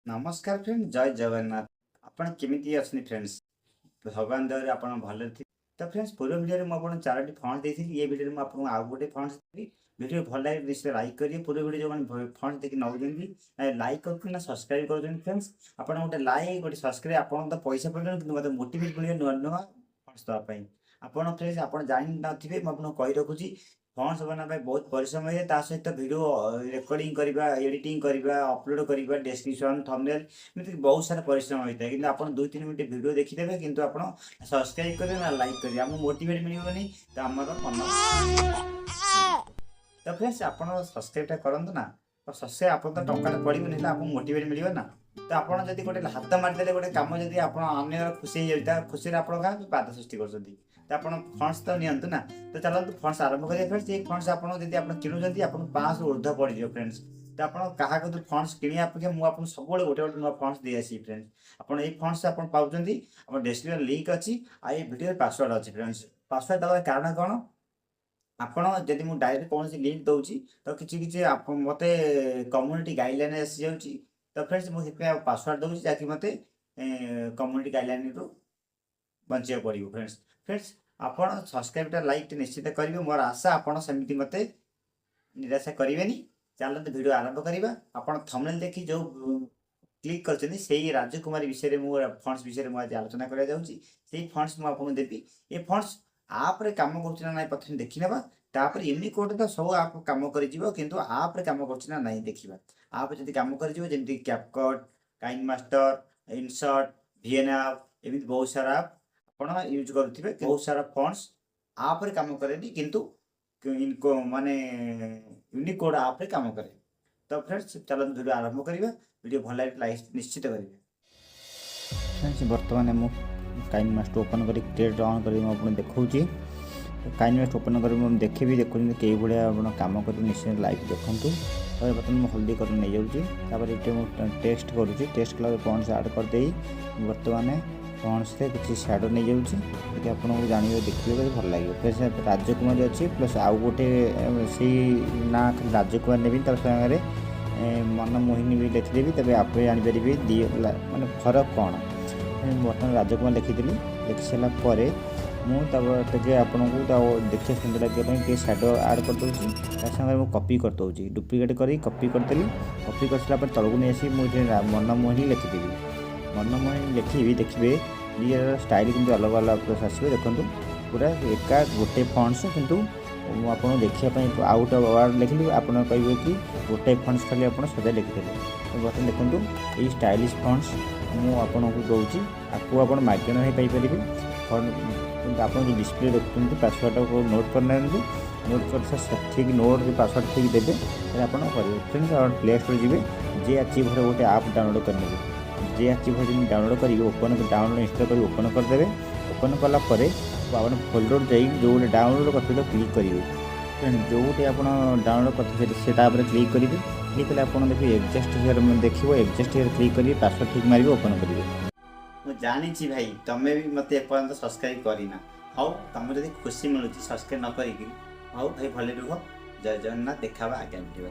नमस्कार फ्रेंड जय जगन्नाथ। आपण केमिति अछि फ्रेंड्स भगवान दयारे आपण भले थि। तो फ्रेंड्स पूर्व वीडियो रे म आपण चारोटी फंड देथिली। ये वीडियो रे म आपण आ गोटे फंड देबी। वीडियो भल लागे निश्चय लाइक करिए। पूर्व वीडियो जो मन फंड देखि नउ जेंदी लाइक करके ना सब्सक्राइब कर देन फ्रेंड्स। आपण गोटे लाइक गोटे सब्सक्राइब आपण तो पैसा पडन कि मते मोटिवेट मिलियो नुवा नुवा फंड्स दवा पई। आपण फ्रेंड्स आपण जानि नथिबे म आपण कहि रखुची फंड्स बना पाई बहुत परिश्रम है। ता सहित वीडियो रिकॉर्डिंग करिबा एडिटिंग करिबा अपलोड करिबा डिस्क्रिप्शन थंबनेल एमती बहुत सारा परिश्रम होता है। किंतु आपण 2-3 मिनिट वीडियो देखि देबे किंतु आपण सब्सक्राइब करिवे ना लाइक करिवे हम मोटिवेट मिलिबनी त हमर मन। तो फ्रेंड्स आपण सब्सक्राइब टा करंतु ना। तो सब्सक्राइब आपण तो टंका पड़िबनी ना आपण मोटिवेट मिलिबो ना। तो आपण जदी गोटे हाथ मार देले गोटे काम जदी आपण अन्य खुशी हो जाता खुशी रे आपण का बाधा सृष्टि करछथि। तो आपण फंड्स तो नियंतु ना। तो चलंतु फंड्स आरंभ करिया। फ्रेंड्स ये फंड्स आपण जदी आपण किनु जदी आपण 5 ऊर्ध्व पड़ जियो फ्रेंड्स। तो आपण काहा को फंड्स किनि आपके मु आपण सब गोटे गोटे नुवा फंड्स दे आसी फ्रेंड्स। आपण ए फंड्स आपण पाउचंदी आपण डिस्क्रिप्शन लिंक अछि आ ए वीडियो रे पासवर्ड अछि फ्रेंड्स। पासवर्ड दवा कारण कोन आपण जदि मु डायरेक्ट कौन सी लिंक दउची तो किछि किछि आप मते कम्युनिटी गाइडलाइन आसी जाउची। तो फ्रेंड्स मु हेपे पासवर्ड दउची जाकि मते कम्युनिटी गाइडलाइन रो बंचिया पड़िबो फ्रेंड्स। फ्रेंड्स आपण सब्सक्राइब टा लाइक टा निश्चित करिवे। मोर आशा आपण समिति मते निराशा करिवेनी। चलते वीडियो आरंभ करिबा। आपण थंबनेल देखि जो क्लिक करछनी सेही राजकुमारी विषय रे मु फंड्स विषय रे मु आज आलोचना करिया जाउची। सेही फंड्स मु आपन देबी। ए फंड्स आप रे काम करछना नै प्रथम देखि नेबा। तापर यूनिकोड तो सब आप काम करि जिवो किंतु आप रे काम करछना नै देखिबा। आप जदि काम करि जिवो जेमति कैपकट काइन मास्टर इनसर्ट वीएनएप एमिति बहुत सारा आपण यूज करथिबे। बहुत सारा फंड्स आप रे काम करेनी किंतु इनको माने यूनिकोड आप रे काम करे। तो फ्रेंड्स चलो वीडियो आरंभ करिबा। वीडियो भल लागे लाइक निश्चित करिवे। फ्रेंड्स वर्तमान मु काइन मास्टर ओपन करी क्रिएट ऑन करी म आपण देखौची। काइन मास्टर ओपन करी म देखिबी देखुनी के भलिया आपण काम करी निश्चित लाइक देखंतु। तो बटन म हल्दी कर नै जाउची। तापर एटे म टेस्ट करूची। टेस्ट कला फंड्स ऐड कर देई वर्तमान फंड्स से किछि शैडो नै जाउची। कि आपण को जानिबे देखिबे भल लागियो। प्लस राजकुमारी अछि प्लस आउ गोटे से ना राजकुमार नेबी तर संगे मन मोहिनी भी लिखि देबी। तबे आपे जानि परिबे दी माने फरक कोन। बर्तमान राजकुमार लिखिदेली। लिखि सारा पर मुझे आपन को देखिए सुंदर लगे शैडो ऐड कर दूसरी संगे मुझे कॉपी कर दूसरी डुप्लिकेट कर कॉपी करदेली। कॉपी कर सारा तलू नहीं आसी मुझे मनमोहिनी लिखिदेवी। मनमोहिनी लिखी देखिए दी स्टाइल किंतु अलग अलग आसवे देखो पूरा एका गोटे फंड्स किंतु आपको देखापी आउ गोटे वार्ड लिखिली आप कहे कि गोटे फंड्स खाली आप सदा लिखिदेले। बर्तमान देखो ये स्टाइलिश फंड्स मुझे दूसरी आपको आप मागण ही पाइपर। आप जो डिस्प्ले देखते पासवर्ड को नोट करना नोट कर ठीक नोट पासवर्ड ठीक देते आप प्ले स्टोर जी जे अचीवर गोटे आप डाउनलोड करेंगे। जे अचीवर डाउनलोड कर ओपन डाउनलोड इंस्टॉल कर ओपन करदे। ओपन कलापर आप फोल्डर जा जो डाउनलोड करते क्लिक करेंगे। जो आप डाउनलोड करते क्लिक करेंगे। क्लिक कले आप देखिए एडजस्ट हियर देखिए एडजस्ट हियर क्लिक करेंगे पासवर्ड ठीक मारे ओपन करेंगे। मैं जानी भाई तुम्हें भी मत एपर्यंत सब्सक्राइब करना। हाँ तुम जब खुशी मिलूँ सब्सक्राइब न करी हाँ भाई भले रुह। जय जगन्नाथ देखा आगे वीडियो।